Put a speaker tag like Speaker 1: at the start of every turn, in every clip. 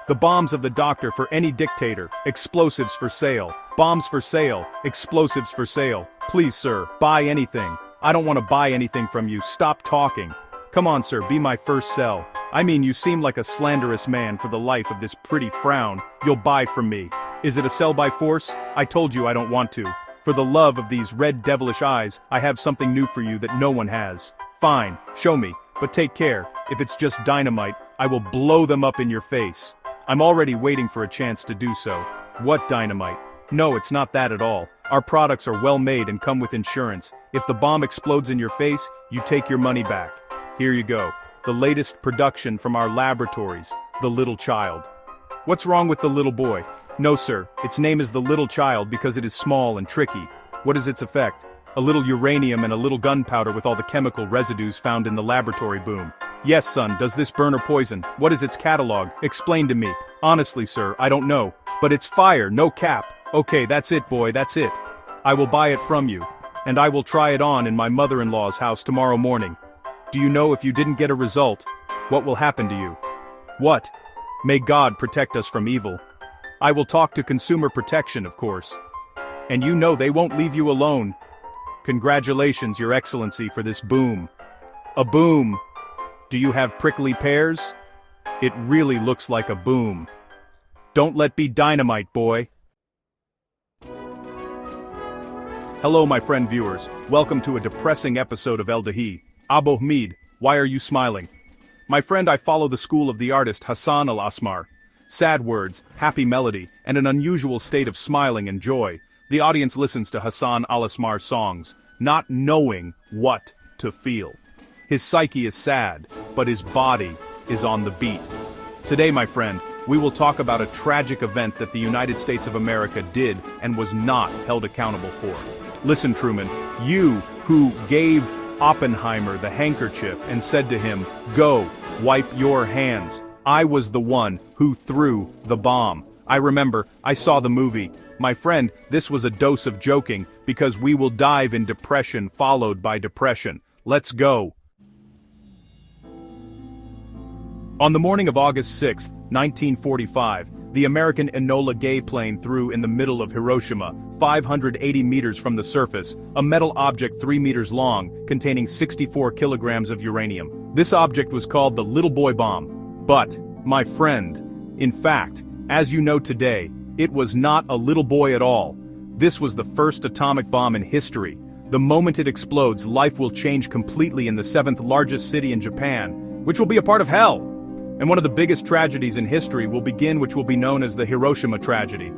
Speaker 1: The bombs of the doctor for any dictator, explosives for sale, bombs for sale, explosives for sale. Please sir, buy anything. I don't want to buy anything from you, stop talking. Come on sir, be my first sell. I mean you seem like a slanderous man for the life of this pretty frown, you'll buy from me. Is it a sell by force? I told you I don't want to. For the love of these red devilish eyes, I have something new for you that no one has. Fine, show me, but take care, if it's just dynamite, I will blow them up in your face. I'm already waiting for a chance to do so. What dynamite? No, it's not that at all. Our products are well made and come with insurance. If the bomb explodes in your face, you take your money back. Here you go. The latest production from our laboratories, the little child. What's wrong with the little boy? No sir, its name is the little child because it is small and tricky. What is its effect? A little uranium and a little gunpowder with all the chemical residues found in the laboratory boom. Yes son, does this burn or poison? What is its catalog? Explain to me. Honestly sir, I don't know. But it's fire, no cap. Okay, that's it boy, that's it. I will buy it from you. And I will try it on in my mother-in-law's house tomorrow morning. Do you know if you didn't get a result, what will happen to you? What? May God protect us from evil. I will talk to Consumer Protection, of course. And you know they won't leave you alone. Congratulations, Your Excellency, for this boom. A boom. Do you have prickly pears? It really looks like a boom. Don't let be dynamite, boy. Hello, my friend viewers. Welcome to a depressing episode of El-Daheeh. Abu Hamid, why are you smiling? My friend, I follow the school of the artist Hassan al-Asmar. Sad words, happy melody, and an unusual state of smiling and joy. The audience listens to Hassan al-Asmar's songs, not knowing what to feel. His psyche is sad, but his body is on the beat. Today, my friend, we will talk about a tragic event that the United States of America did and was not held accountable for. Listen, Truman, you who gave Oppenheimer the handkerchief and said to him, "Go, wipe your hands." I was the one who threw the bomb. I remember, I saw the movie. My friend, this was a dose of joking, because we will dive in depression followed by depression. Let's go. On the morning of August 6, 1945, the American Enola-Gay plane threw in the middle of Hiroshima, 580 meters from the surface, a metal object 3 meters long, containing 64 kilograms of uranium. This object was called the Little Boy Bomb. But, my friend, in fact, as you know today, it was not a little boy at all. This was the first atomic bomb in history. The moment it explodes, life will change completely in the 7th largest city in Japan, which will be a part of hell. And one of the biggest tragedies in history will begin, which will be known as the Hiroshima tragedy.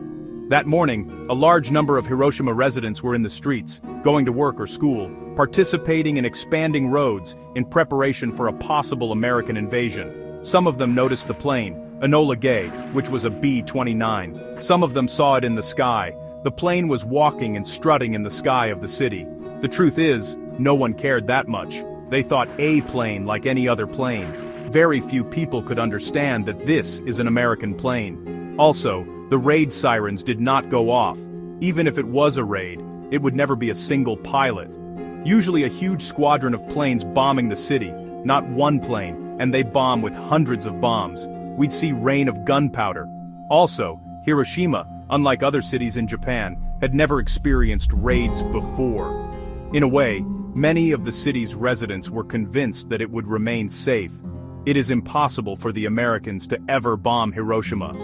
Speaker 1: That morning, a large number of Hiroshima residents were in the streets, going to work or school, participating in expanding roads in preparation for a possible American invasion. Some of them noticed the plane, Enola-Gay, which was a B-29. Some of them saw it in the sky. The plane was walking and strutting in the sky of the city. The truth is, no one cared that much. They thought a plane like any other plane. Very few people could understand that this is an American plane. Also, the raid sirens did not go off. Even if it was a raid, it would never be a single pilot. Usually a huge squadron of planes bombing the city, not one plane, and they bomb with hundreds of bombs. We'd see rain of gunpowder. Also, Hiroshima, unlike other cities in Japan, had never experienced raids before. In a way, many of the city's residents were convinced that it would remain safe. It is impossible for the Americans to ever bomb Hiroshima.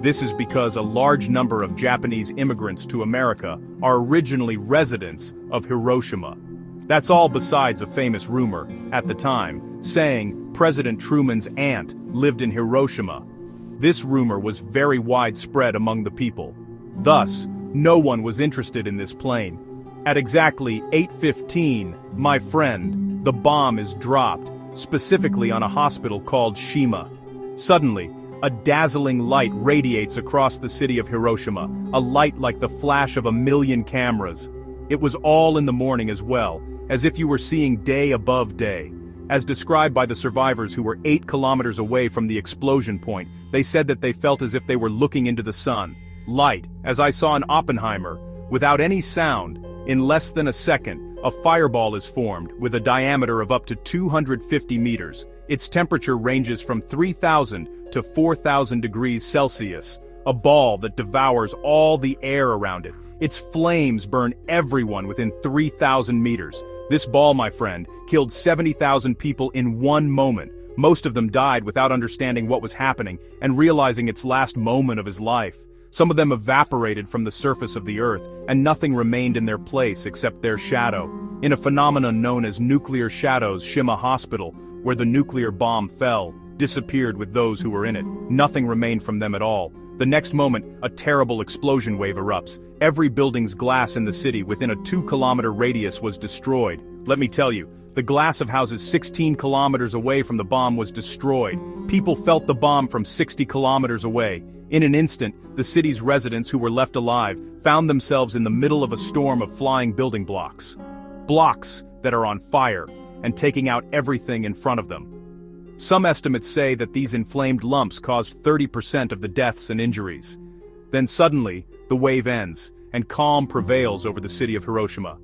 Speaker 1: This is because a large number of Japanese immigrants to America are originally residents of Hiroshima. That's all besides a famous rumor, at the time, saying President Truman's aunt lived in Hiroshima. This rumor was very widespread among the people. Thus, no one was interested in this plane. At exactly 8:15, my friend, the bomb is dropped, specifically on a hospital called Shima. Suddenly, a dazzling light radiates across the city of Hiroshima, a light like the flash of a million cameras. It was all in the morning as well, as if you were seeing day above day. As described by the survivors who were 8 kilometers away from the explosion point, they said that they felt as if they were looking into the sun. Light, as I saw in Oppenheimer, without any sound, in less than a second, a fireball is formed with a diameter of up to 250 meters. Its temperature ranges from 3,000 to 4,000 degrees Celsius, a ball that devours all the air around it. Its flames burn everyone within 3,000 meters. This ball, my friend, killed 70,000 people in one moment. Most of them died without understanding what was happening and realizing its last moment of his life. Some of them evaporated from the surface of the earth, and nothing remained in their place except their shadow. In a phenomenon known as nuclear shadows, Shima Hospital, where the nuclear bomb fell, disappeared with those who were in it. Nothing remained from them at all. The next moment, a terrible explosion wave erupts. Every building's glass in the city within a 2-kilometer radius was destroyed. Let me tell you, the glass of houses 16 kilometers away from the bomb was destroyed. People felt the bomb from 60 kilometers away. In an instant, the city's residents who were left alive found themselves in the middle of a storm of flying building blocks. Blocks that are on fire and taking out everything in front of them. Some estimates say that these inflamed lumps caused 30% of the deaths and injuries. Then suddenly, the wave ends, and calm prevails over the city of Hiroshima.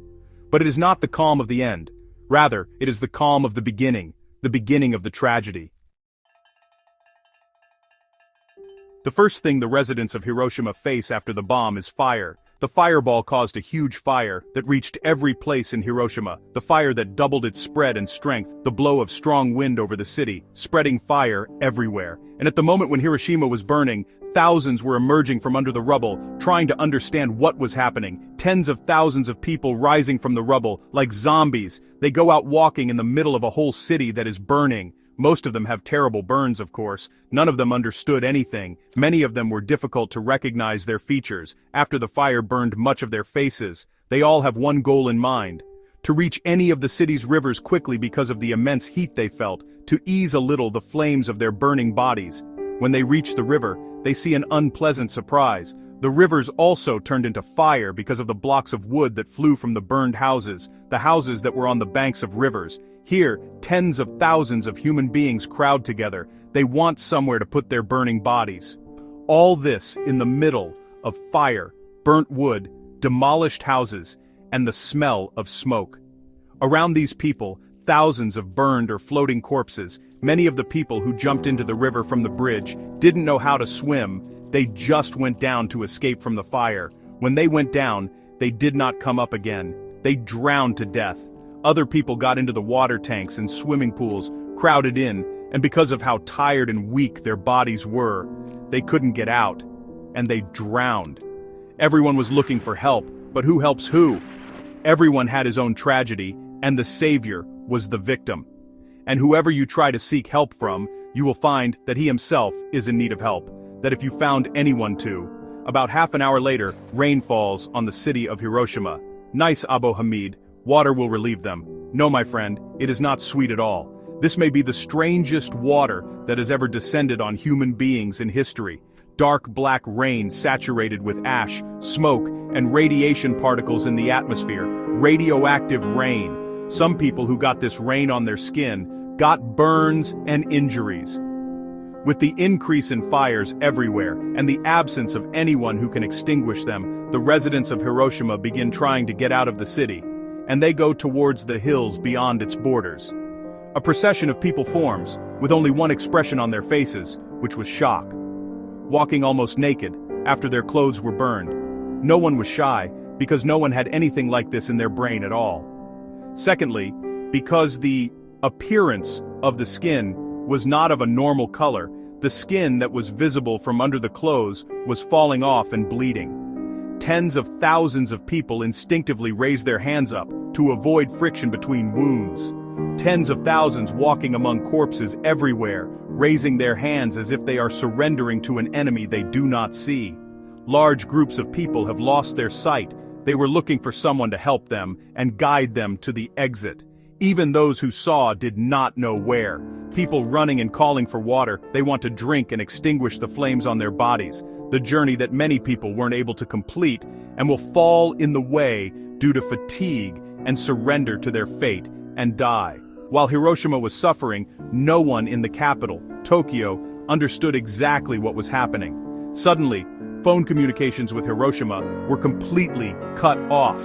Speaker 1: But it is not the calm of the end. Rather, it is the calm of the beginning of the tragedy. The first thing the residents of Hiroshima face after the bomb is fire. The fireball caused a huge fire that reached every place in Hiroshima, the fire that doubled its spread and strength, the blow of strong wind over the city, spreading fire everywhere. And at the moment when Hiroshima was burning, thousands were emerging from under the rubble, trying to understand what was happening. Tens of thousands of people rising from the rubble, like zombies. They go out walking in the middle of a whole city that is burning. Most of them have terrible burns, of course. None of them understood anything. Many of them were difficult to recognize their features. After the fire burned much of their faces, they all have one goal in mind: to reach any of the city's rivers quickly because of the immense heat they felt, to ease a little the flames of their burning bodies. When they reach the river, they see an unpleasant surprise. The rivers also turned into fire because of the blocks of wood that flew from the burned houses, the houses that were on the banks of rivers. Here, tens of thousands of human beings crowd together. They want somewhere to put their burning bodies. All this in the middle of fire, burnt wood, demolished houses, and the smell of smoke. Around these people, thousands of burned or floating corpses. Many of the people who jumped into the river from the bridge didn't know how to swim. They just went down to escape from the fire. When they went down, they did not come up again. They drowned to death. Other people got into the water tanks and swimming pools, crowded in, and because of how tired and weak their bodies were, they couldn't get out, and they drowned. Everyone was looking for help, but who helps who? Everyone had his own tragedy, and the savior was the victim. And whoever you try to seek help from, you will find that he himself is in need of help, that if you found anyone to. About half an hour later, rain falls on the city of Hiroshima. Nice, Abu Hamid. Water will relieve them. No, my friend, it is not sweet at all. This may be the strangest water that has ever descended on human beings in history. Dark black rain saturated with ash, smoke, and radiation particles in the atmosphere. Radioactive rain. Some people who got this rain on their skin got burns and injuries. With the increase in fires everywhere and the absence of anyone who can extinguish them, the residents of Hiroshima begin trying to get out of the city, and they go towards the hills beyond its borders. A procession of people forms, with only one expression on their faces, which was shock. Walking almost naked, after their clothes were burned. No one was shy, because no one had anything like this in their brain at all. Secondly, because the appearance of the skin was not of a normal color, the skin that was visible from under the clothes was falling off and bleeding. Tens of thousands of people instinctively raised their hands up to avoid friction between wounds. Tens of thousands walking among corpses everywhere, raising their hands as if they are surrendering to an enemy they do not see. Large groups of people have lost their sight. They were looking for someone to help them and guide them to the exit. Even those who saw did not know where. People running and calling for water. They want to drink and extinguish the flames on their bodies. The journey that many people weren't able to complete and will fall in the way due to fatigue and surrender to their fate and die. While Hiroshima was suffering, no one in the capital, Tokyo, understood exactly what was happening. Suddenly, phone communications with Hiroshima were completely cut off.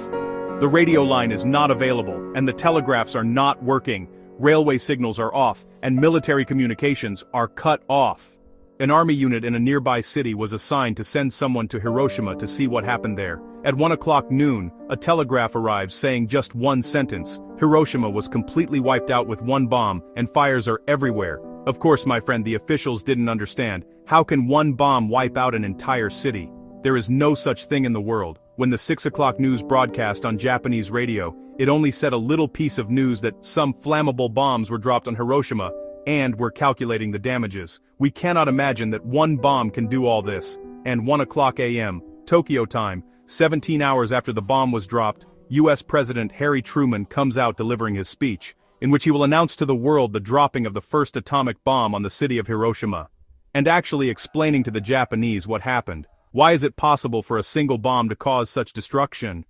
Speaker 1: The radio line is not available, and the telegraphs are not working. railway signals are off, and military communications are cut off. An army unit in a nearby city was assigned to send someone to Hiroshima to see what happened there. At 1 o'clock noon, a telegraph arrives saying just one sentence: Hiroshima was completely wiped out with one bomb, and fires are everywhere. Of course, my friend, the officials didn't understand. How can one bomb wipe out an entire city? There is no such thing in the world. When the 6 o'clock news broadcast on Japanese radio, it only said a little piece of news that some flammable bombs were dropped on Hiroshima, and were calculating the damages. We cannot imagine that one bomb can do all this. And 1 o'clock a.m., Tokyo time, 17 hours after the bomb was dropped, US President Harry Truman comes out delivering his speech, in which he will announce to the world the dropping of the first atomic bomb on the city of Hiroshima. And actually explaining to the Japanese what happened. Why is it possible for a single bomb to cause such destruction?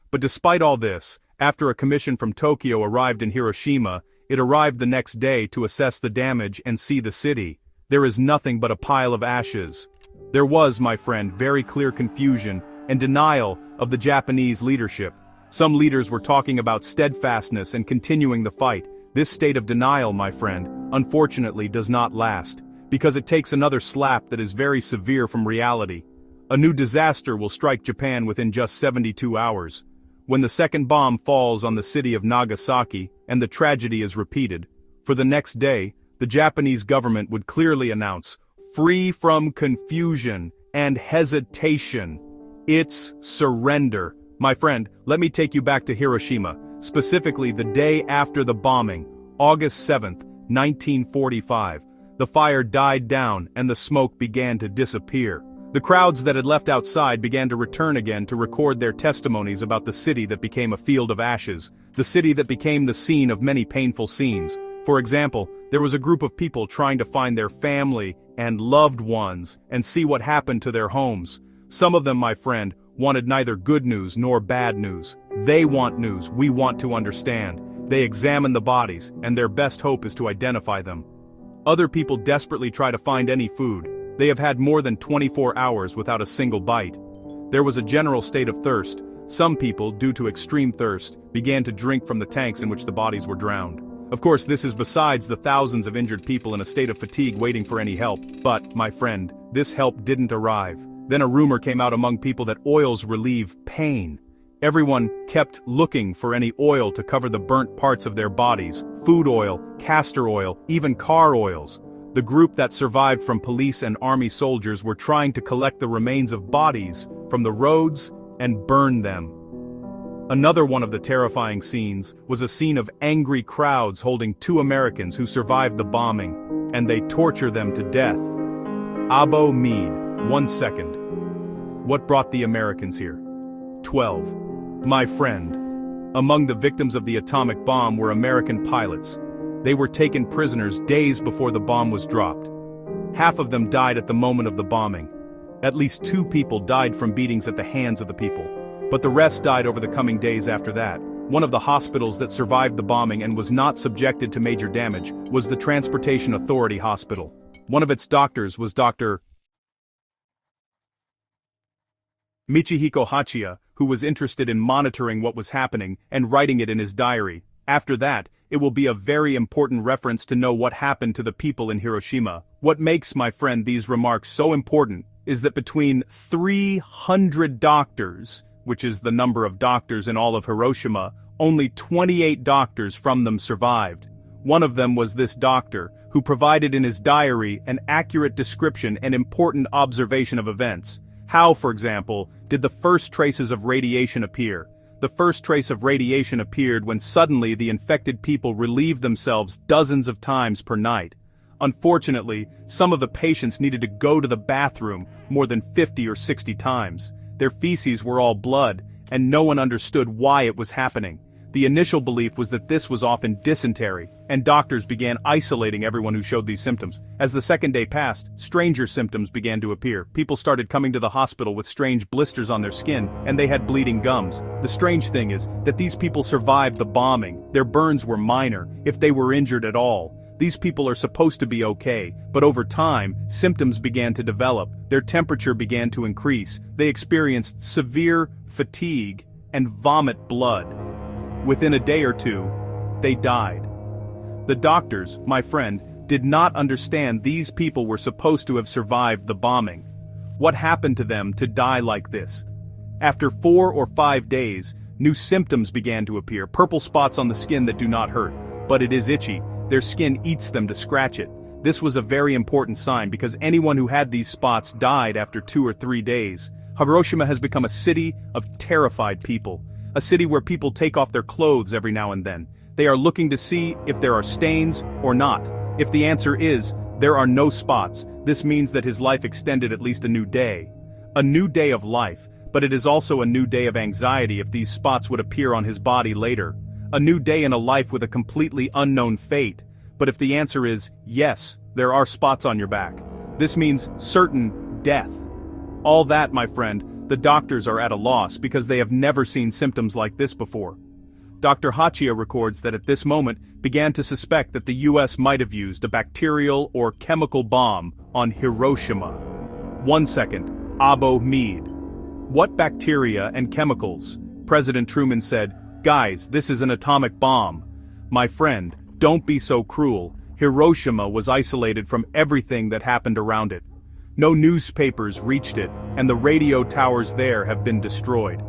Speaker 1: But despite all this, after a commission from Tokyo arrived in Hiroshima, it arrived the next day to assess the damage and see the city. There is nothing but a pile of ashes. There was, my friend, very clear confusion and denial of the Japanese leadership. Some leaders were talking about steadfastness and continuing the fight. This state of denial, my friend, unfortunately does not last, because it takes another slap that is very severe from reality. A new disaster will strike Japan within just 72 hours. When the second bomb falls on the city of Nagasaki, and the tragedy is repeated, for the next day, the Japanese government would clearly announce, free from confusion and hesitation, its surrender. My friend, let me take you back to Hiroshima, specifically the day after the bombing, August 7, 1945. The fire died down and the smoke began to disappear. The crowds that had left outside began to return again to record their testimonies about the city that became a field of ashes, the city that became the scene of many painful scenes. For example, there was a group of people trying to find their family and loved ones and see what happened to their homes. Some of them, my friend, wanted neither good news nor bad news. They want news, we want to understand. They examine the bodies, and their best hope is to identify them. Other people desperately try to find any food. They have had more than 24 hours without a single bite. There was a general state of thirst. Some people, due to extreme thirst, began to drink from the tanks in which the bodies were drowned. Of course, this is besides the thousands of injured people in a state of fatigue waiting for any help. But, my friend, this help didn't arrive. Then a rumor came out among people that oils relieve pain. Everyone kept looking for any oil to cover the burnt parts of their bodies: food oil, castor oil, even car oils. The group that survived from police and army soldiers were trying to collect the remains of bodies from the roads and burn them. Another one of the terrifying scenes was a scene of angry crowds holding two Americans who survived the bombing, and they torture them to death. Abo Mead, 1 second. What brought the Americans here? 12. My friend. Among the victims of the atomic bomb were American pilots. They were taken prisoners days before the bomb was dropped. Half of them died at the moment of the bombing. At least 2 people died from beatings at the hands of the people, but the rest died over the coming days after that. One of the hospitals that survived the bombing and was not subjected to major damage was the Transportation Authority Hospital. One of its doctors was Dr. Michihiko Hachiya, who was interested in monitoring what was happening and writing it in his diary. After that, it will be a very important reference to know what happened to the people in Hiroshima. What makes, my friend, these remarks so important is that between 300 doctors, which is the number of doctors in all of Hiroshima, only 28 doctors from them survived. One of them was this doctor, who provided in his diary an accurate description and important observation of events. How, for example, did the first traces of radiation appear? The first trace of radiation appeared when suddenly the infected people relieved themselves dozens of times per night. Unfortunately, some of the patients needed to go to the bathroom more than 50 or 60 times. Their feces were all blood, and no one understood why it was happening. The initial belief was that this was often dysentery, and doctors began isolating everyone who showed these symptoms. As the second day passed, stranger symptoms began to appear. People started coming to the hospital with strange blisters on their skin, and they had bleeding gums. The strange thing is that these people survived the bombing. Their burns were minor, if they were injured at all. These people are supposed to be okay, but over time, symptoms began to develop. Their temperature began to increase. They experienced severe fatigue and vomit blood. Within a day or two, they died. The doctors, my friend, did not understand these people were supposed to have survived the bombing. What happened to them to die like this? After 4 or 5 days, new symptoms began to appear, purple spots on the skin that do not hurt, but it is itchy. Their skin eats them to scratch it. This was a very important sign because anyone who had these spots died after 2 or 3 days. Hiroshima has become a city of terrified people, a city where people take off their clothes every now and then. They are looking to see if there are stains or not. If the answer is, there are no spots, this means that his life extended at least a new day. A new day of life, but it is also a new day of anxiety if these spots would appear on his body later. A new day in a life with a completely unknown fate. But if the answer is, yes, there are spots on your back, this means certain death. All that, my friend, the doctors are at a loss because they have never seen symptoms like this before. Dr. Hachia records that at this moment began to suspect that the US might have used a bacterial or chemical bomb on Hiroshima. 1 second, Abo Mead. What bacteria and chemicals? President Truman said, guys, this is an atomic bomb. My friend, don't be so cruel. Hiroshima was isolated from everything that happened around it. No newspapers reached it, and the radio towers there have been destroyed.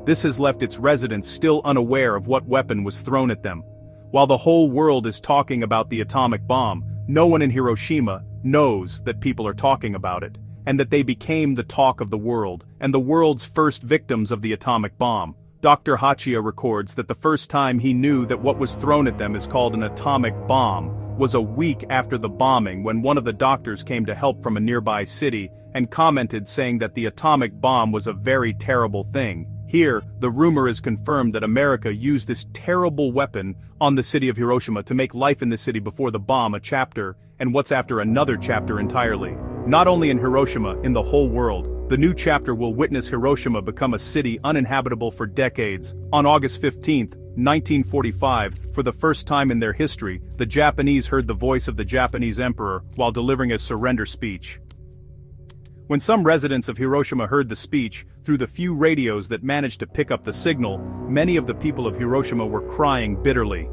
Speaker 1: This has left its residents still unaware of what weapon was thrown at them. While the whole world is talking about the atomic bomb, no one in Hiroshima knows that people are talking about it, and that they became the talk of the world, and the world's first victims of the atomic bomb. Dr. Hachia records that the first time he knew that what was thrown at them is called an atomic bomb was a week after the bombing when one of the doctors came to help from a nearby city and commented saying that the atomic bomb was a very terrible thing. Here, the rumor is confirmed that America used this terrible weapon on the city of Hiroshima to make life in the city before the bomb a chapter, and what's after another chapter entirely. Not only in Hiroshima, in the whole world, the new chapter will witness Hiroshima become a city uninhabitable for decades. On August 15, 1945, for the first time in their history, the Japanese heard the voice of the Japanese emperor while delivering a surrender speech. When some residents of Hiroshima heard the speech, through the few radios that managed to pick up the signal, many of the people of Hiroshima were crying bitterly.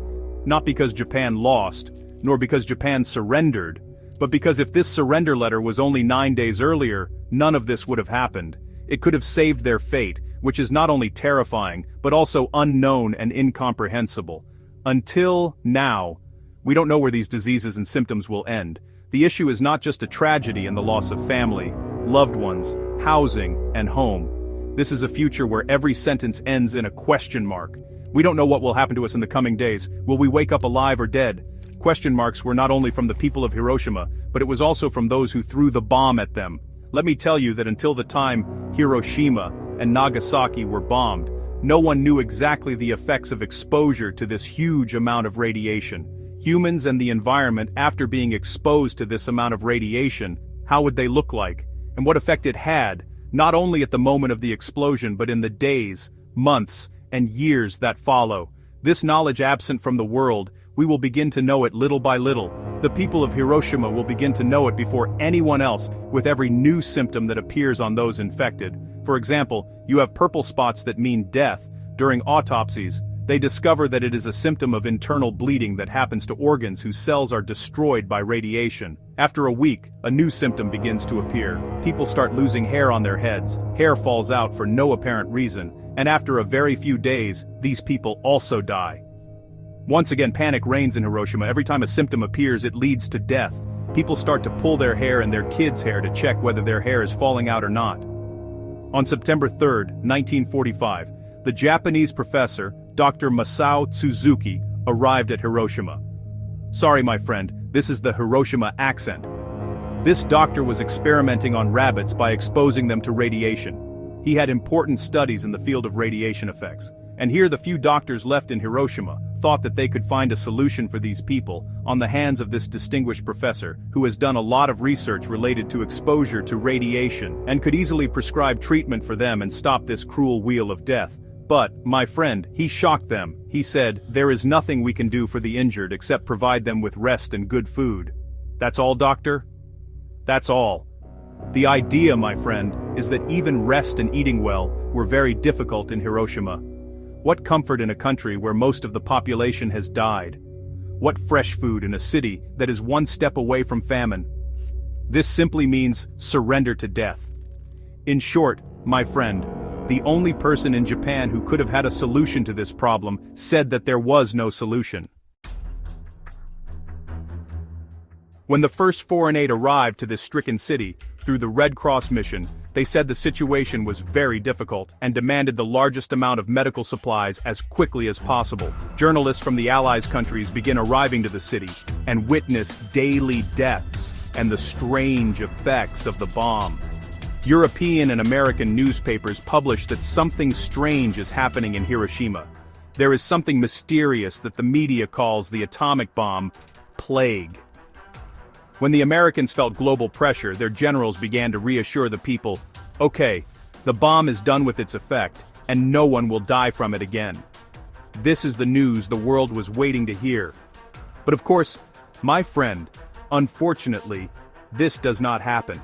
Speaker 1: Not because Japan lost, nor because Japan surrendered, but because if this surrender letter was only 9 days earlier, none of this would have happened. It could have saved their fate, which is not only terrifying, but also unknown and incomprehensible. Until now, we don't know where these diseases and symptoms will end. The issue is not just a tragedy and the loss of family, loved ones, housing, and home. This is a future where every sentence ends in a question mark. We don't know what will happen to us in the coming days. Will we wake up alive or dead? Question marks were not only from the people of Hiroshima, but it was also from those who threw the bomb at them. Let me tell you that until the time Hiroshima and Nagasaki were bombed, no one knew exactly the effects of exposure to this huge amount of radiation. Humans and the environment, after being exposed to this amount of radiation, how would they look like? And what effect it had, not only at the moment of the explosion but in the days, months, and years that follow. This knowledge absent from the world, we will begin to know it little by little. The people of Hiroshima will begin to know it before anyone else with every new symptom that appears on those infected. For example, you have purple spots that mean death. During autopsies, they discover that it is a symptom of internal bleeding that happens to organs whose cells are destroyed by radiation. After a week, a new symptom begins to appear. People start losing hair on their heads, hair falls out for no apparent reason, and after a very few days, these people also die. Once again, panic reigns in Hiroshima. Every time a symptom appears, it leads to death. People start to pull their hair and their kids' hair to check whether their hair is falling out or not. On September 3, 1945, the Japanese professor, Dr. Masao Suzuki, arrived at Hiroshima. Sorry, my friend, this is the Hiroshima accent. This doctor was experimenting on rabbits by exposing them to radiation. He had important studies in the field of radiation effects. And here the few doctors left in Hiroshima thought that they could find a solution for these people on the hands of this distinguished professor who has done a lot of research related to exposure to radiation and could easily prescribe treatment for them and stop this cruel wheel of death. But, my friend, he shocked them. He said, "There is nothing we can do for the injured except provide them with rest and good food." That's all, doctor? That's all. The idea, my friend, is that even rest and eating well were very difficult in Hiroshima. What comfort in a country where most of the population has died? What fresh food in a city that is one step away from famine? This simply means surrender to death. In short, my friend, the only person in Japan who could have had a solution to this problem said that there was no solution. When the first foreign aid arrived to this stricken city, through the Red Cross mission, they said the situation was very difficult and demanded the largest amount of medical supplies as quickly as possible. Journalists from the Allies countries begin arriving to the city and witness daily deaths and the strange effects of the bomb. European and American newspapers publish that something strange is happening in Hiroshima. There is something mysterious that the media calls the atomic bomb plague. When the Americans felt global pressure, their generals began to reassure the people, okay, the bomb is done with its effect, and no one will die from it again. This is the news the world was waiting to hear. But of course, my friend, unfortunately, this does not happen.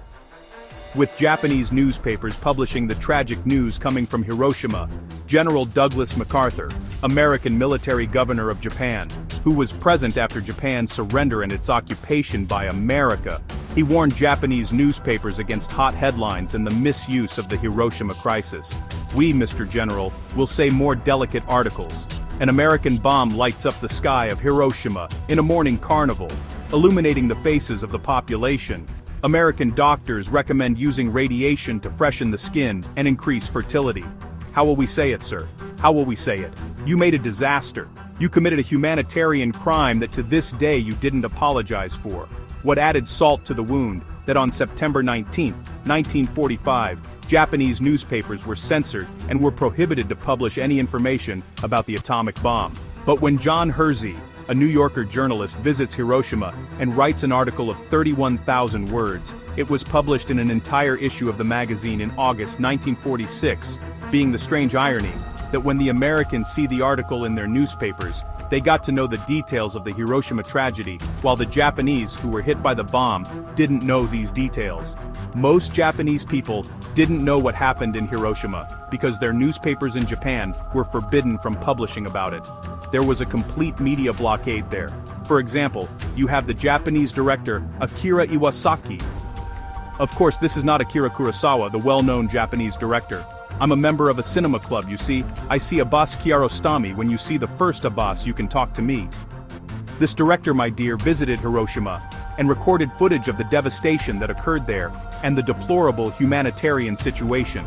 Speaker 1: With Japanese newspapers publishing the tragic news coming from Hiroshima, General Douglas MacArthur, American military governor of Japan, who was present after Japan's surrender and its occupation by America, he warned Japanese newspapers against hot headlines and the misuse of the Hiroshima crisis. We, Mr. General, will say more delicate articles. An American bomb lights up the sky of Hiroshima in a morning carnival, illuminating the faces of the population. American doctors recommend using radiation to freshen the skin and increase fertility. How will we say it, sir? How will we say it? You made a disaster. You committed a humanitarian crime that to this day you didn't apologize for. What added salt to the wound, that on September 19, 1945, Japanese newspapers were censored and were prohibited to publish any information about the atomic bomb. But when John Hersey, a New Yorker journalist, visits Hiroshima and writes an article of 31,000 words, it was published in an entire issue of the magazine in August 1946, being the strange irony that when the Americans see the article in their newspapers, they got to know the details of the Hiroshima tragedy, while the Japanese who were hit by the bomb didn't know these details. Most Japanese people didn't know what happened in Hiroshima because their newspapers in Japan were forbidden from publishing about it. There was a complete media blockade there. For example, you have the Japanese director Akira Iwasaki. Of course, this is not Akira Kurosawa, the well-known Japanese director. I'm a member of a cinema club, you see. I see Abbas Kiarostami. When you see the first Abbas, you can talk to me. This director, my dear, visited Hiroshima and recorded footage of the devastation that occurred there and the deplorable humanitarian situation.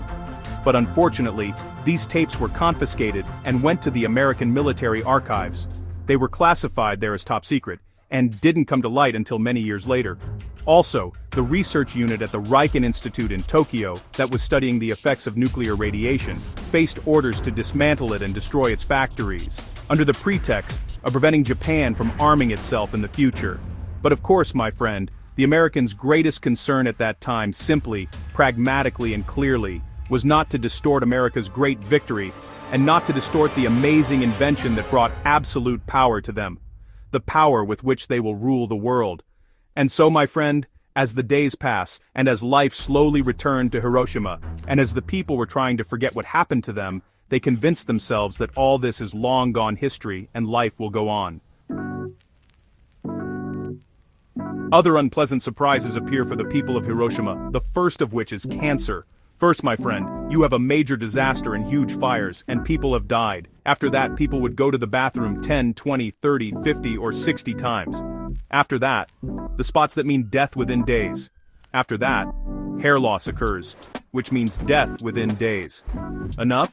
Speaker 1: But unfortunately, these tapes were confiscated and went to the American military archives. They were classified there as top secret and didn't come to light until many years later. Also, the research unit at the Riken Institute in Tokyo that was studying the effects of nuclear radiation faced orders to dismantle it and destroy its factories, under the pretext of preventing Japan from arming itself in the future. But of course, my friend, the Americans' greatest concern at that time simply, pragmatically and clearly, was not to distort America's great victory and not to distort the amazing invention that brought absolute power to them, the power with which they will rule the world. And so, my friend, as the days pass, and as life slowly returned to Hiroshima, and as the people were trying to forget what happened to them, they convinced themselves that all this is long gone history and life will go on. Other unpleasant surprises appear for the people of Hiroshima, the first of which is cancer. First, my friend, you have a major disaster and huge fires, and people have died. After that, people would go to the bathroom 10, 20, 30, 50, or 60 times. After that, the spots that mean death within days. After that, hair loss occurs, which means death within days. Enough?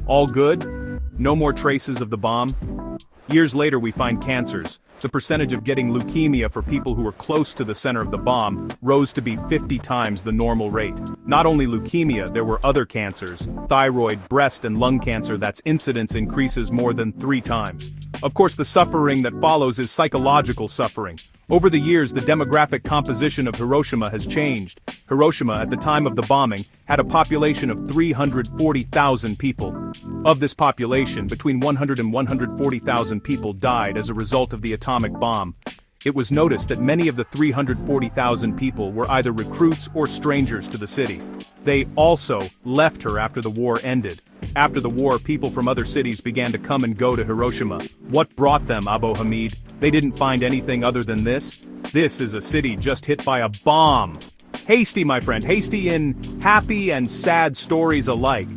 Speaker 1: All good? No more traces of the bomb? Years later we find cancers. The percentage of getting leukemia for people who were close to the center of the bomb rose to be 50 times the normal rate. Not only leukemia, there were other cancers, thyroid, breast and lung cancer that's incidence increases more than 3 times. Of course, the suffering that follows is psychological suffering. Over the years, the demographic composition of Hiroshima has changed. Hiroshima, at the time of the bombing, had a population of 340,000 people. Of this population, between 100 and 140,000 people died as a result of the atomic bomb. It was noticed that many of the 340,000 people were either recruits or strangers to the city. They also left her after the war ended. After the war, people from other cities began to come and go to Hiroshima. What brought them, Abu Hamid? They didn't find anything other than this? This is a city just hit by a bomb. Hasty, my friend, hasty in happy and sad stories alike.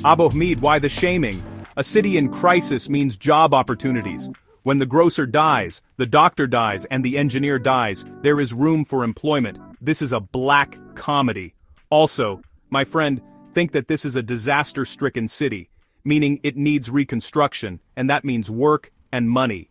Speaker 1: Abu Hamid, why the shaming? A city in crisis means job opportunities. When the grocer dies, the doctor dies, and the engineer dies, there is room for employment. This is a black comedy. Also, my friend, think that this is a disaster-stricken city, meaning it needs reconstruction, and that means work and money.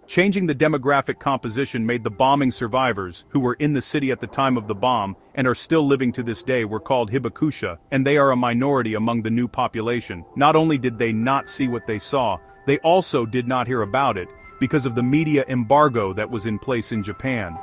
Speaker 1: Changing the demographic composition made the bombing survivors, who were in the city at the time of the bomb, and are still living to this day, were called Hibakusha, and they are a minority among the new population. Not only did they not see what they saw, they also did not hear about it, because of the media embargo that was in place in Japan.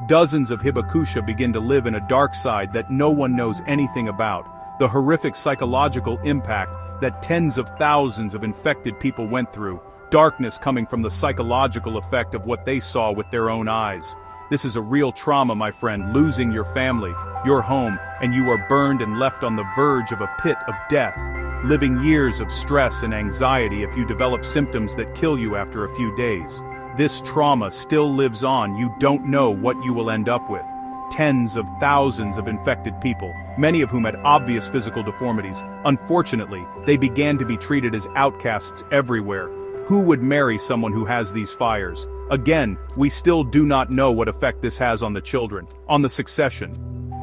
Speaker 1: Dozens of Hibakusha begin to live in a dark side that no one knows anything about. The horrific psychological impact that tens of thousands of infected people went through. Darkness coming from the psychological effect of what they saw with their own eyes. This is a real trauma, my friend, losing your family, your home, and you are burned and left on the verge of a pit of death, living years of stress and anxiety if you develop symptoms that kill you after a few days. This trauma still lives on. You don't know what you will end up with. Tens of thousands of infected people, many of whom had obvious physical deformities. Unfortunately, they began to be treated as outcasts everywhere. Who would marry someone who has these fires? Again, we still do not know what effect this has on the children, on the succession.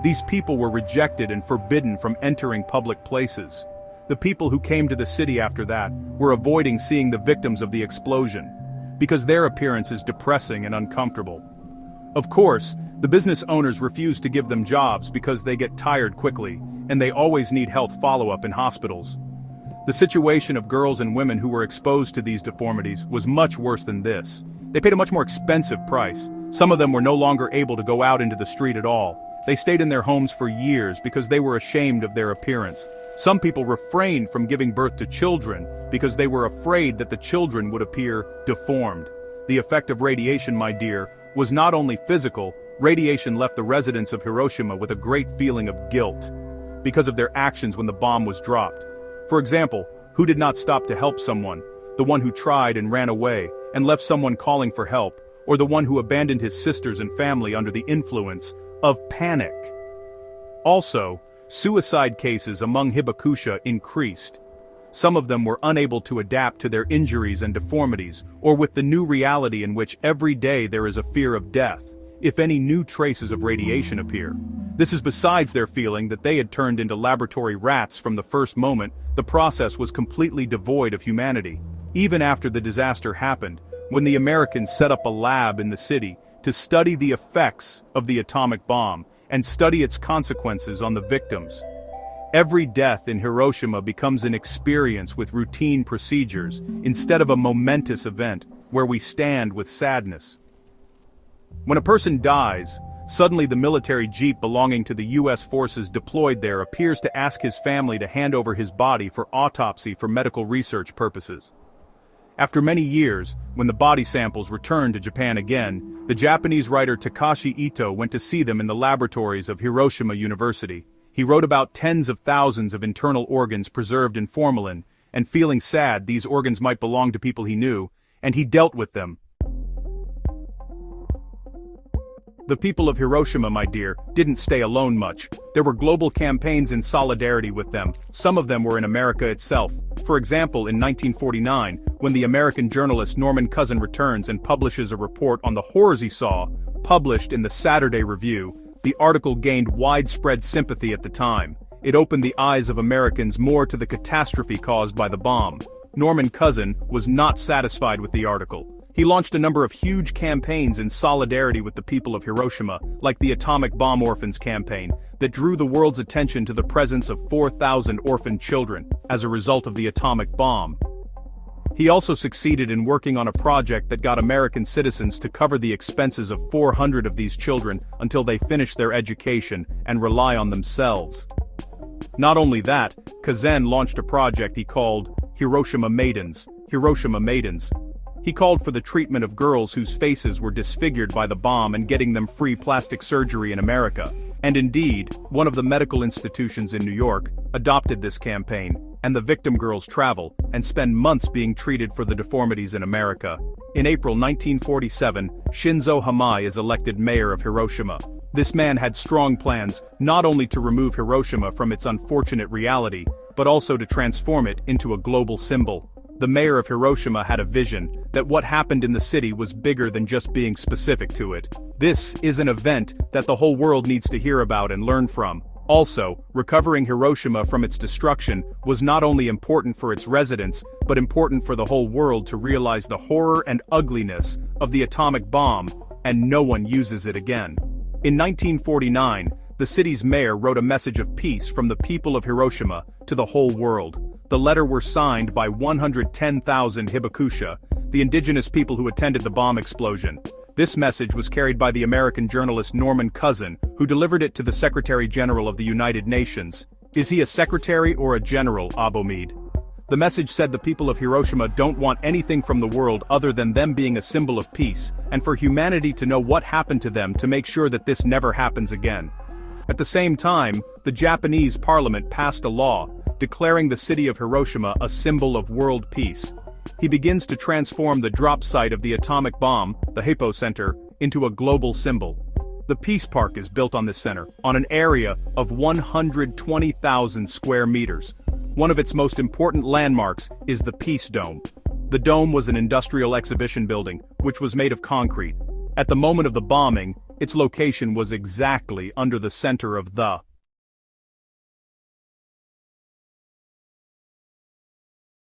Speaker 1: These people were rejected and forbidden from entering public places. The people who came to the city after that were avoiding seeing the victims of the explosion, because their appearance is depressing and uncomfortable. Of course, the business owners refuse to give them jobs because they get tired quickly, and they always need health follow-up in hospitals. The situation of girls and women who were exposed to these deformities was much worse than this. They paid a much more expensive price. Some of them were no longer able to go out into the street at all. They stayed in their homes for years because they were ashamed of their appearance. Some people refrained from giving birth to children because they were afraid that the children would appear deformed. The effect of radiation, my dear, was not only physical. Radiation left the residents of Hiroshima with a great feeling of guilt because of their actions when the bomb was dropped. For example, who did not stop to help someone? The one who tried and ran away, and left someone calling for help, or the one who abandoned his sisters and family under the influence of panic. Also, suicide cases among Hibakusha increased. Some of them were unable to adapt to their injuries and deformities, or with the new reality in which every day there is a fear of death, if any new traces of radiation appear. This is besides their feeling that they had turned into laboratory rats from the first moment. The process was completely devoid of humanity. Even after the disaster happened, when the Americans set up a lab in the city to study the effects of the atomic bomb and study its consequences on the victims. Every death in Hiroshima becomes an experience with routine procedures instead of a momentous event where we stand with sadness. When a person dies, suddenly the military jeep belonging to the U.S. forces deployed there appears to ask his family to hand over his body for autopsy for medical research purposes. After many years, when the body samples returned to Japan again, the Japanese writer Takashi Ito went to see them in the laboratories of Hiroshima University. He wrote about tens of thousands of internal organs preserved in formalin, and feeling sad these organs might belong to people he knew, and he dealt with them. The people of Hiroshima, my dear, didn't stay alone much. There were global campaigns in solidarity with them. Some of them were in America itself. For example, in 1949, when the American journalist Norman Cousin returns and publishes a report on the horrors he saw, published in the Saturday Review, the article gained widespread sympathy at the time. It opened the eyes of Americans more to the catastrophe caused by the bomb. Norman Cousin was not satisfied with the article. He launched a number of huge campaigns in solidarity with the people of Hiroshima, like the Atomic Bomb Orphans campaign, that drew the world's attention to the presence of 4,000 orphaned children as a result of the atomic bomb. He also succeeded in working on a project that got American citizens to cover the expenses of 400 of these children until they finish their education and rely on themselves. Not only that, Kazan launched a project he called Hiroshima Maidens. Hiroshima Maidens. He called for the treatment of girls whose faces were disfigured by the bomb and getting them free plastic surgery in America. And indeed, one of the medical institutions in New York adopted this campaign, and the victim girls travel and spend months being treated for the deformities in America. In April 1947, Shinzo Hamai is elected mayor of Hiroshima. This man had strong plans not only to remove Hiroshima from its unfortunate reality, but also to transform it into a global symbol. The mayor of Hiroshima had a vision that what happened in the city was bigger than just being specific to it. This is an event that the whole world needs to hear about and learn from. Also, recovering Hiroshima from its destruction was not only important for its residents, but important for the whole world to realize the horror and ugliness of the atomic bomb, and no one uses it again. In 1949, the city's mayor wrote a message of peace from the people of Hiroshima to the whole world. The letter was signed by 110,000 Hibakusha, the indigenous people who attended the bomb explosion. This message was carried by the American journalist Norman Cousin, who delivered it to the Secretary General of the United Nations. Is he a secretary or a general, Abomid? The message said the people of Hiroshima don't want anything from the world other than them being a symbol of peace, and for humanity to know what happened to them to make sure that this never happens again. At the same time, the Japanese parliament passed a law, declaring the city of Hiroshima a symbol of world peace. He begins to transform the drop site of the atomic bomb, the Hypocenter, into a global symbol. The Peace Park is built on this center, on an area of 120,000 square meters. One of its most important landmarks is the Peace Dome. The dome was an industrial exhibition building, which was made of concrete. At the moment of the bombing, its location was exactly under the center of the